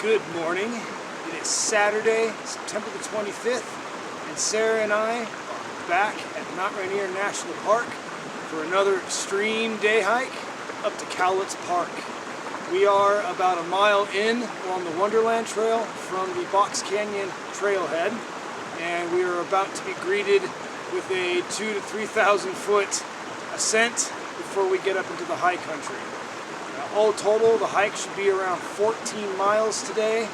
Good morning. It is Saturday, September the 25th, and Sarah and I are back at Mount Rainier National Park for another extreme day hike up to Cowlitz Park. We are about a mile in along the Wonderland Trail from the Box Canyon trailhead, and we are about to be greeted with a 2,000 to 3,000 foot ascent before we get up into the high country. All total, the hike should be around 14 miles today,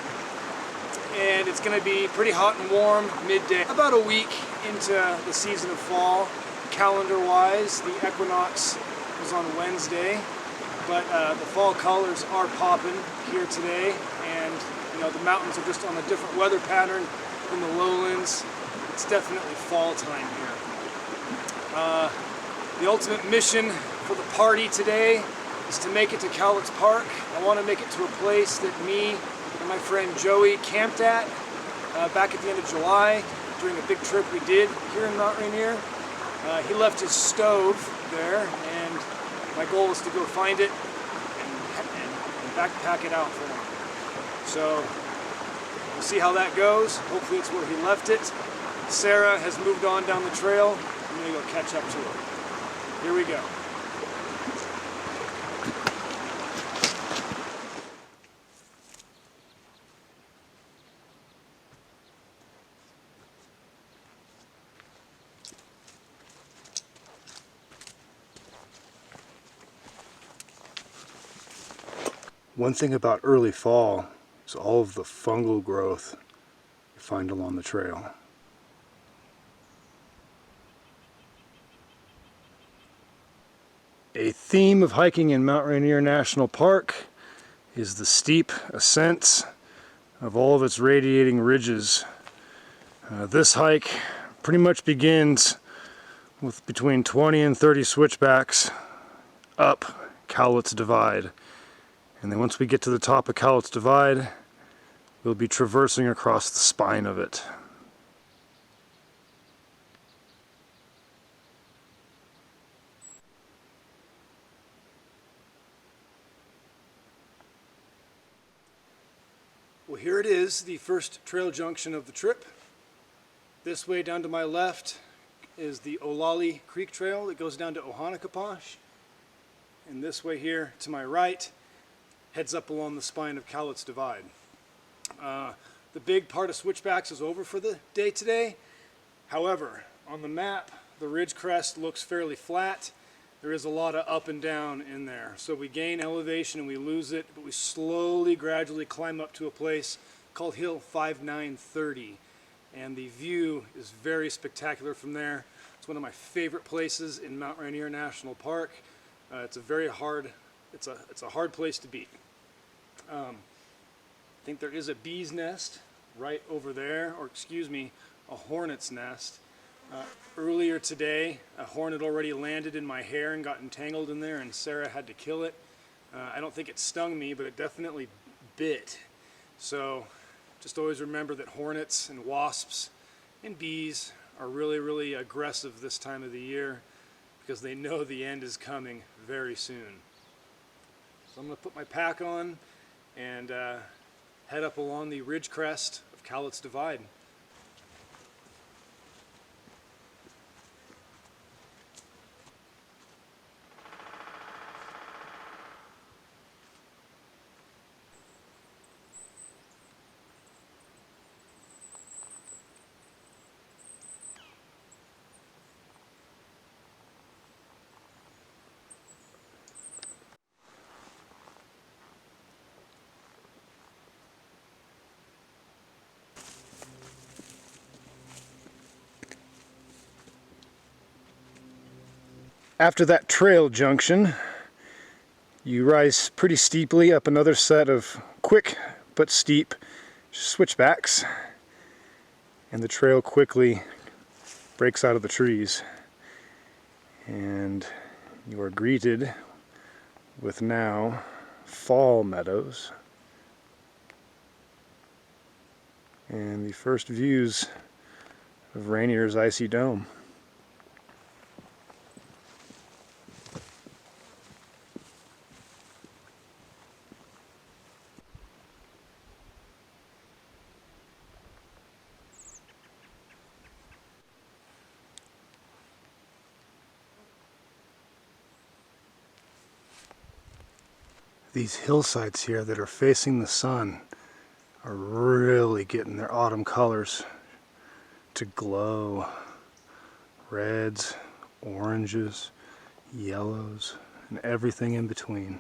and it's going to be pretty hot and warm midday. About a week into the season of fall, calendar-wise, the equinox was on Wednesday, but the fall colors are popping here today, and the mountains are just on a different weather pattern than the lowlands. It's definitely fall time here. The ultimate mission for the party today is to make it to Cowlitz Park. I want to make it to a place that me and my friend Joey camped at back at the end of July during a big trip we did here in Mount Rainier. He left his stove there, and my goal is to go find it and backpack it out for him. So we'll see how that goes. Hopefully it's where he left it. Sarah has moved on down the trail. I'm going to go catch up to her. Here we go. One thing about early fall is all of the fungal growth you find along the trail. A theme of hiking in Mount Rainier National Park is the steep ascents of all of its radiating ridges. This hike pretty much begins with between 20 and 30 switchbacks up Cowlitz Divide. And then once we get to the top of Cowlitz Divide, we'll be traversing across the spine of it. Well, here it is, the first trail junction of the trip. This way down to my left is the Olali Creek Trail that goes down to Ohanakaposh. And this way here to my right heads up along the spine of Cowlitz Divide. The big part of switchbacks is over for the day today. However, on the map, the ridge crest looks fairly flat. There is a lot of up and down in there. So we gain elevation and we lose it, but we slowly, gradually climb up to a place called Hill 5930. And the view is very spectacular from there. It's one of my favorite places in Mount Rainier National Park. It's a hard place to beat. I think there is a bee's nest right over there, or excuse me, a hornet's nest. Earlier today, a hornet already landed in my hair and got entangled in there, and Sarah had to kill it. I don't think it stung me, but it definitely bit. So just always remember that hornets and wasps and bees are really, really aggressive this time of the year because they know the end is coming very soon. So I'm going to put my pack on and head up along the ridge crest of Cowlitz Divide. After that trail junction, you rise pretty steeply up another set of quick but steep switchbacks, and the trail quickly breaks out of the trees, and you are greeted with now fall meadows and the first views of Rainier's icy dome. These hillsides here that are facing the sun are really getting their autumn colors to glow. Reds, oranges, yellows, and everything in between.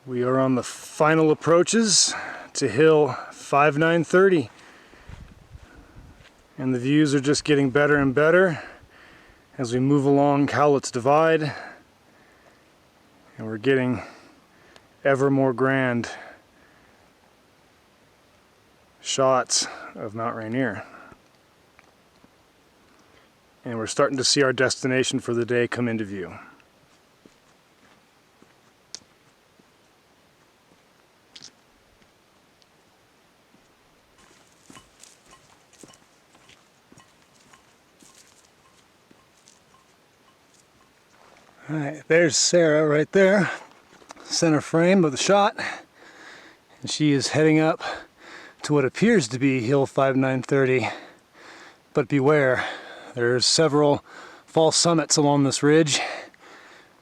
We are on the final approaches to Hill 5930, and the views are just getting better and better as we move along Cowlitz Divide, and we're getting ever more grand shots of Mount Rainier. And we're starting to see our destination for the day come into view. Alright, there's Sarah right there, center frame of the shot, and she is heading up to what appears to be Hill 5930, but beware, there's several false summits along this ridge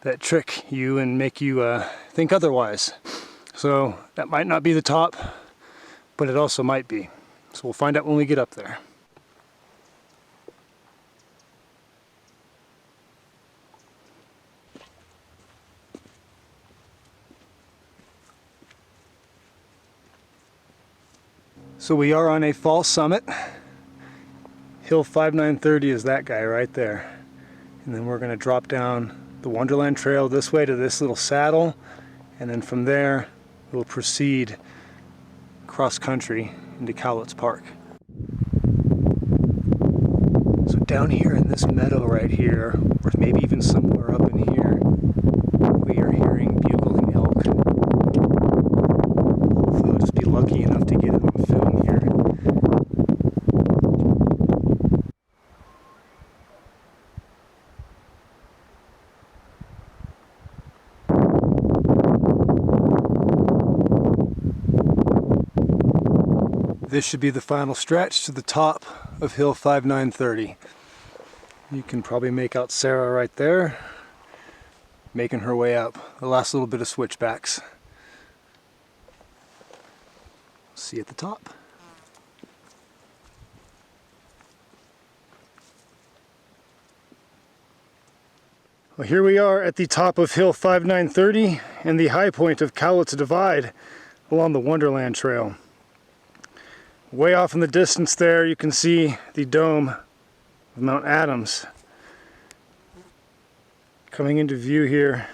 that trick you and make you think otherwise. So that might not be the top, but it also might be. So we'll find out when we get up there. So we are on a false summit. Hill 5930 is that guy right there. And then we're going to drop down the Wonderland Trail this way to this little saddle, and then from there we'll proceed cross country into Cowlitz Park. So down here in this meadow right here, or maybe even somewhere up in here, we are hearing bugling elk. Hopefully I'll just be lucky enough to get it on film here. This should be the final stretch to the top of Hill 5930. You can probably make out Sarah right there, making her way up the last little bit of switchbacks. See you at the top. Well, here we are at the top of Hill 5930 and the high point of Cowlitz Divide along the Wonderland Trail. Way off in the distance there, you can see the dome of Mount Adams. Coming into view here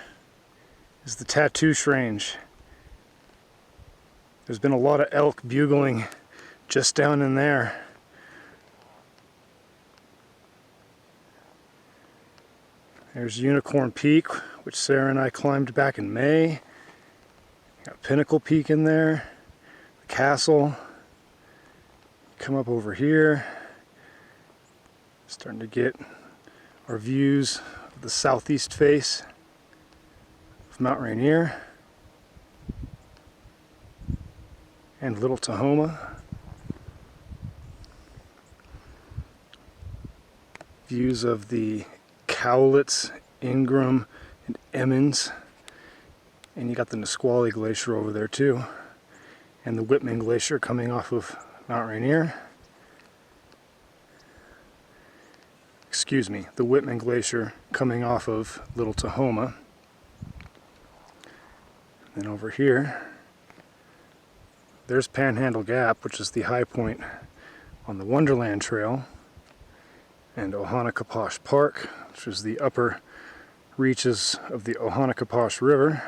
is the Tatoosh Range. There's been a lot of elk bugling just down in there. There's Unicorn Peak, which Sarah and I climbed back in May. Got Pinnacle Peak in there, the castle. Come up over here, starting to get our views of the southeast face of Mount Rainier and Little Tahoma. Views of the Cowlitz, Ingram, and Emmons. And you got the Nisqually Glacier over there too, and the Whitman Glacier coming off of Mount Rainier. Excuse me, the Whitman Glacier coming off of Little Tahoma. And over here, there's Panhandle Gap, which is the high point on the Wonderland Trail, and Ohanakaposh Park, which is the upper reaches of the Ohanakaposh River.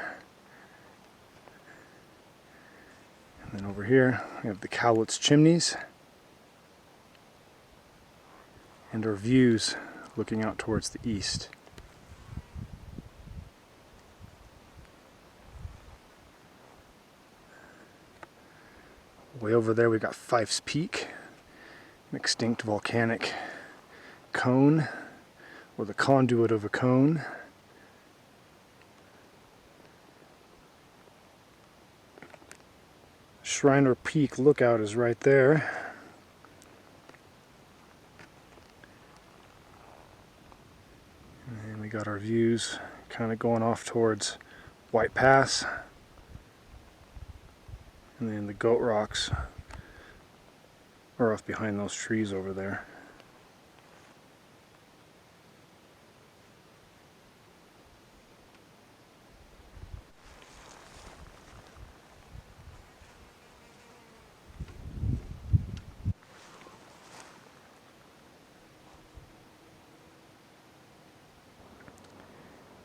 And then over here, we have the Cowlitz Chimneys and our views looking out towards the east. Way over there we got Fife's Peak, an extinct volcanic cone or the conduit of a cone. Shriner Peak lookout is right there. And we got our views kind of going off towards White Pass. And then the Goat Rocks are off behind those trees over there.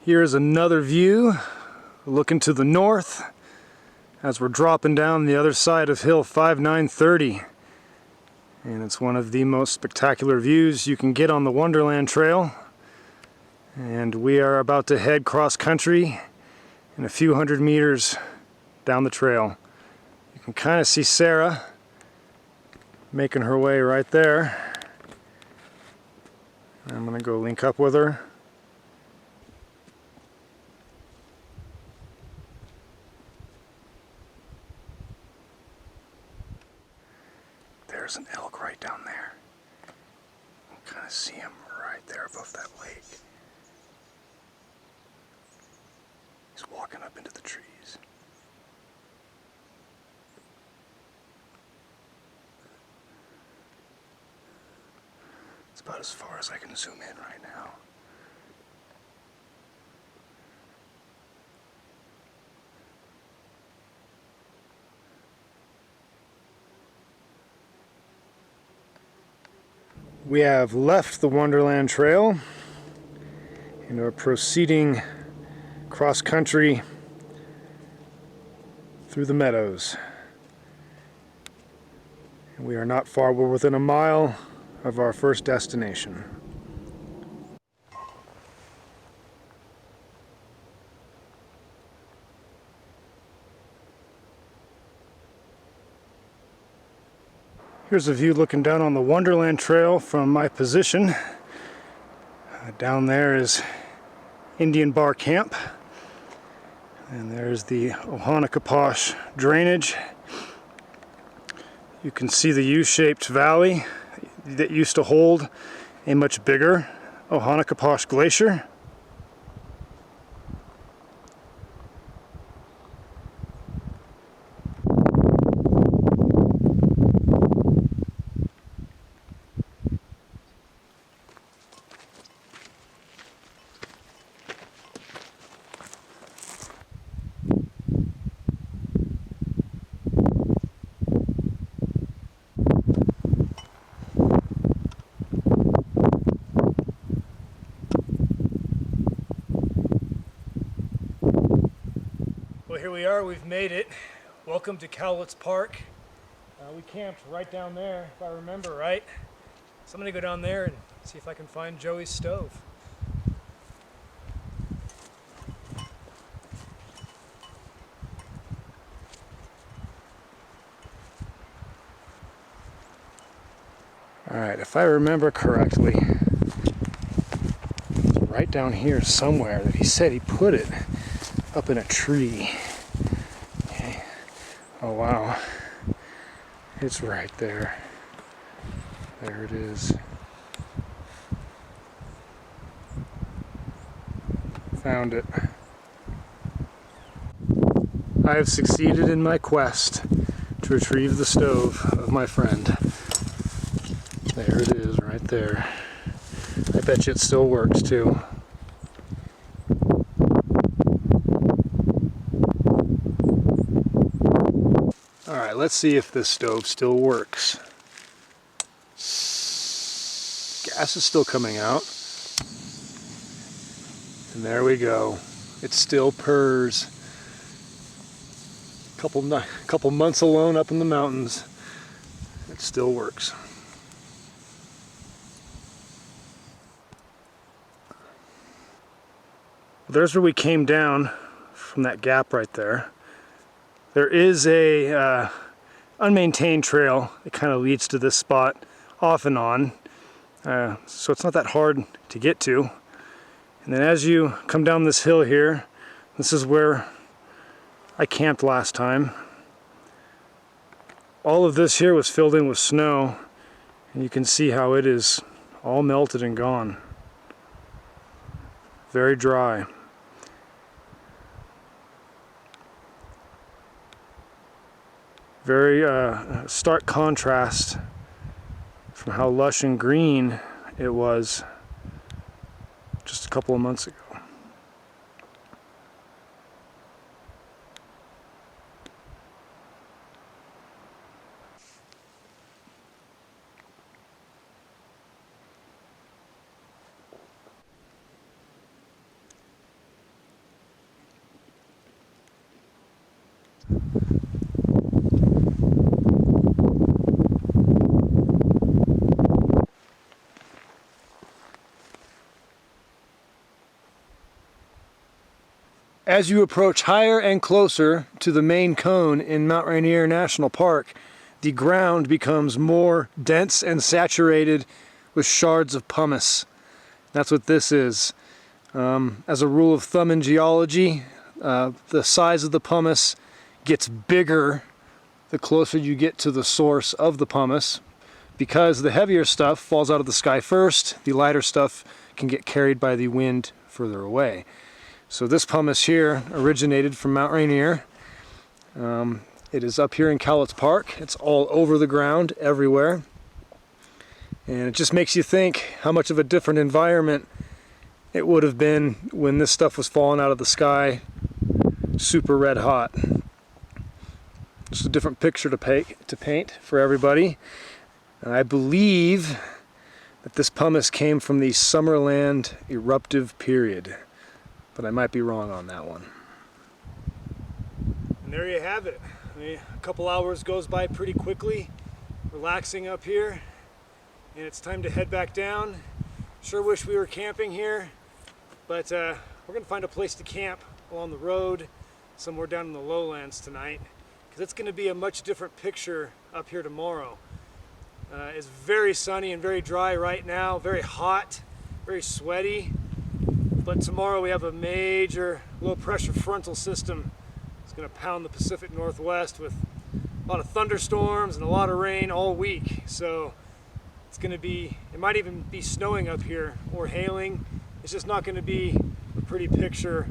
Here's another view looking to the north as we're dropping down the other side of Hill 5930. And it's one of the most spectacular views you can get on the Wonderland Trail. And we are about to head cross country and a few hundred meters down the trail. You can kind of see Sarah making her way right there. I'm going to go link up with her. There's an elk right down there. You can kind of see him right there above that lake. He's walking up into the trees. It's about as far as I can zoom in right now. We have left the Wonderland Trail and are proceeding cross country through the meadows. We are not far, we're within a mile of our first destination. Here's a view looking down on the Wonderland Trail from my position. Down there is Indian Bar Camp. And there's the Ohanacaposh drainage. You can see the U-shaped valley that used to hold a much bigger Ohanacaposh glacier. Well, here we are, we've made it. Welcome to Cowlitz Park. We camped right down there, if I remember right. So I'm gonna go down there and see if I can find Joey's stove. All right, if I remember correctly, it's right down here somewhere that he said he put it up in a tree. Okay. Oh wow, it's right there. There it is. Found it. I have succeeded in my quest to retrieve the stove of my friend. There it is, right there. I bet you it still works too. Alright, let's see if this stove still works. Gas is still coming out. And there we go. It still purrs. Couple months alone up in the mountains. It still works. There's where we came down from that gap right there. There is a unmaintained trail that kind of leads to this spot off and on. So it's not that hard to get to. And then as you come down this hill here, this is where I camped last time. All of this here was filled in with snow, and you can see how it is all melted and gone. Very dry. Very stark contrast from how lush and green it was just a couple of months ago. As you approach higher and closer to the main cone in Mount Rainier National Park, the ground becomes more dense and saturated with shards of pumice. That's what this is. As a rule of thumb in geology, the size of the pumice gets bigger the closer you get to the source of the pumice, because the heavier stuff falls out of the sky first, the lighter stuff can get carried by the wind further away. So this pumice here originated from Mount Rainier. It is up here in Cowlitz Park. It's all over the ground, everywhere. And it just makes you think how much of a different environment it would have been when this stuff was falling out of the sky, super red hot. Just a different picture to paint for everybody. And I believe that this pumice came from the Summerland eruptive period, but I might be wrong on that one. And there you have it. A couple hours goes by pretty quickly, relaxing up here, and it's time to head back down. Sure wish we were camping here, but we're gonna find a place to camp along the road, somewhere down in the lowlands tonight, because it's gonna be a much different picture up here tomorrow. It's very sunny and very dry right now, very hot, very sweaty. But tomorrow we have a major low pressure frontal system. It's going to pound the Pacific Northwest with a lot of thunderstorms and a lot of rain all week. So it's going to be, it might even be snowing up here or hailing. It's just not going to be a pretty picture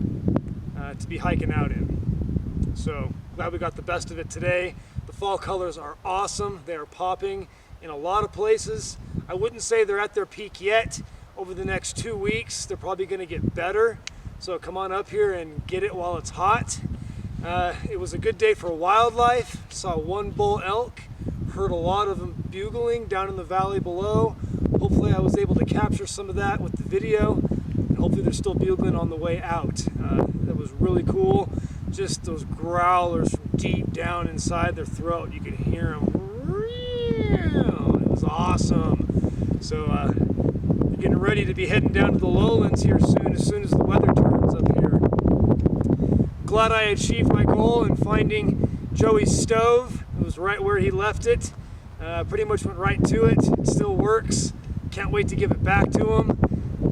to be hiking out in. So glad we got the best of it today. The fall colors are awesome. They are popping in a lot of places. I wouldn't say they're at their peak yet. Over the next 2 weeks, they're probably going to get better. So come on up here and get it while it's hot. It was a good day for wildlife. Saw one bull elk, heard a lot of them bugling down in the valley below. Hopefully I was able to capture some of that with the video. And hopefully they're still bugling on the way out. That was really cool. Just those growlers from deep down inside their throat. You could hear them. It was awesome. So getting ready to be heading down to the lowlands here soon, as soon as the weather turns up here. Glad I achieved my goal in finding Joey's stove. It was right where he left it. Pretty much went right to it. It still works. Can't wait to give it back to him.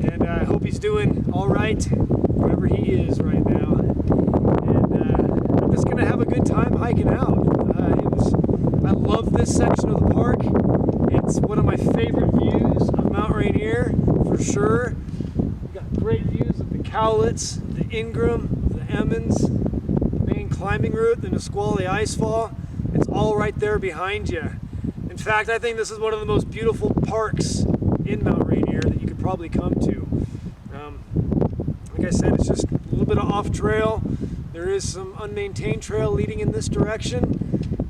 And I hope he's doing all right wherever he is right now. And I'm just gonna have a good time hiking out. I love this section of the park. It's one of my favorite views of Mount Rainier, for sure. We've got great views of the Cowlitz, the Ingram, the Emmons, the main climbing route, the Nisqually Icefall. It's all right there behind you. In fact, I think this is one of the most beautiful parks in Mount Rainier that you could probably come to. Like I said, it's just a little bit of off trail. There is some unmaintained trail leading in this direction.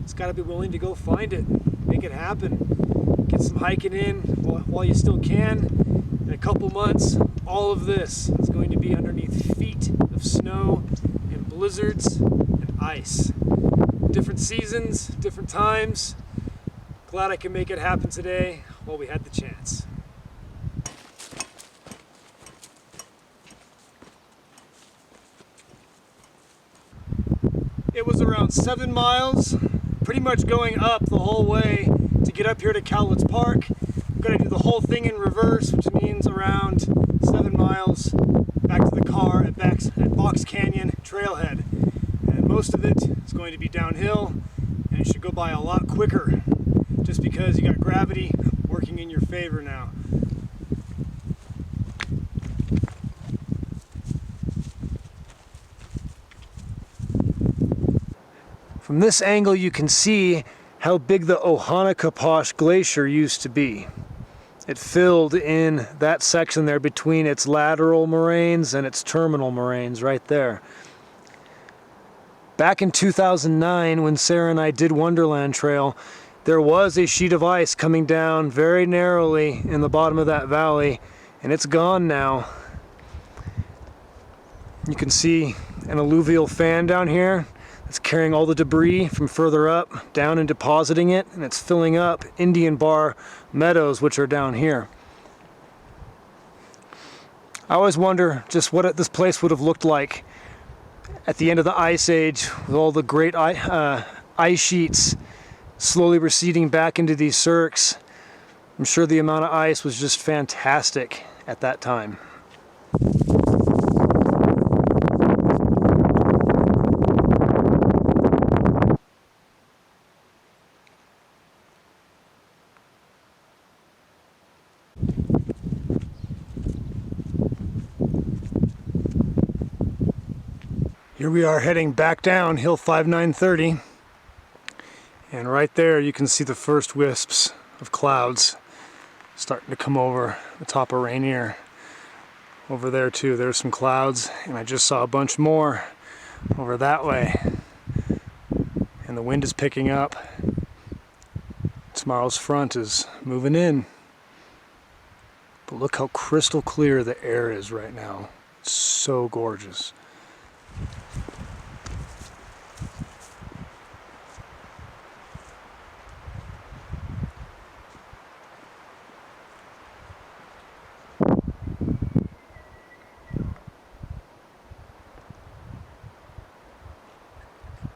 It's got to be willing to go find it, make it happen. Get some hiking in while you still can. In a couple months, all of this is going to be underneath feet of snow and blizzards and ice. Different seasons, different times. Glad I can make it happen today while we had the chance. It was around 7 miles, pretty much going up the whole way to get up here to Cowlitz Park. going to do the whole thing in reverse, which means around 7 miles back to the car at Box Canyon Trailhead. And most of it is going to be downhill, and it should go by a lot quicker just because you got gravity working in your favor now. From this angle you can see how big the Ohanacaposh Glacier used to be. It filled in that section there between its lateral moraines and its terminal moraines right there. Back in 2009, when Sarah and I did Wonderland Trail, there was a sheet of ice coming down very narrowly in the bottom of that valley, and it's gone now. You can see an alluvial fan down here. It's carrying all the debris from further up down and depositing it, and it's filling up Indian Bar meadows, which are down here. I always wonder just what this place would have looked like at the end of the Ice Age, with all the great ice sheets slowly receding back into these cirques. I'm sure the amount of ice was just fantastic at that time. Here we are heading back down Hill 5930, and right there you can see the first wisps of clouds starting to come over the top of Rainier. Over there too, there's some clouds, and I just saw a bunch more over that way, and the wind is picking up. Tomorrow's front is moving in, but look how crystal clear the air is right now. It's so gorgeous.